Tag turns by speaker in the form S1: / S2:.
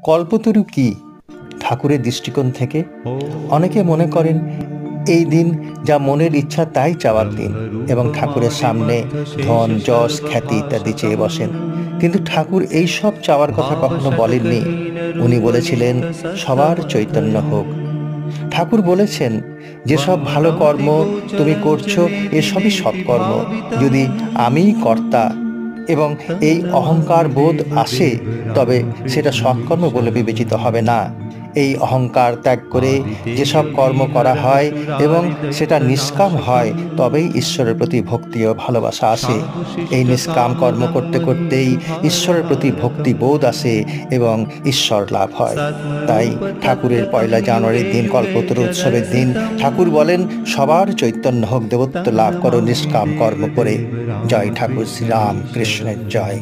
S1: কল্পতরু কি ঠাকুরের দৃষ্টিকোণ থেকে? অনেকে মনে করেন এই দিন যা মনের ইচ্ছা তাই চাওয়ার দিন এবং ঠাকুরের সামনে ধন, যশ, খ্যাতি ইত্যাদি চেয়ে বসেন। কিন্তু ঠাকুর এই সব চাওয়ার কথা কখনো বলেননি। উনি বলেছিলেন সবার চৈতন্য হোক। ঠাকুর বলেছেন যেসব ভালো কর্ম তুমি করছো এসবই সৎকর্ম। যদি আমিই কর্তা এবং এই অহংকার বোধ আসে, তবে সেটা সৎকর্ম বলে বিবেচিত হবে না। এই অহংকার ত্যাগ করে যেসব কর্ম করা হয় এবং সেটা নিষ্কাম হয়, তবেই ঈশ্বরের প্রতি ভক্তি ও ভালোবাসা আসে। এই নিষ্কাম কর্ম করতে করতেই ঈশ্বরের প্রতি ভক্তি বোধ আসে এবং ঈশ্বর লাভ হয়। তাই ঠাকুরের ১লা জানুয়ারির দিন, কল্পতরু উৎসবের দিন, ঠাকুর বলেন সবার চৈতন্য হোক, দেবত্ব লাভ করো নিষ্কাম কর্ম করে। জয় ঠাকুর শ্রীরাম কৃষ্ণের জয়।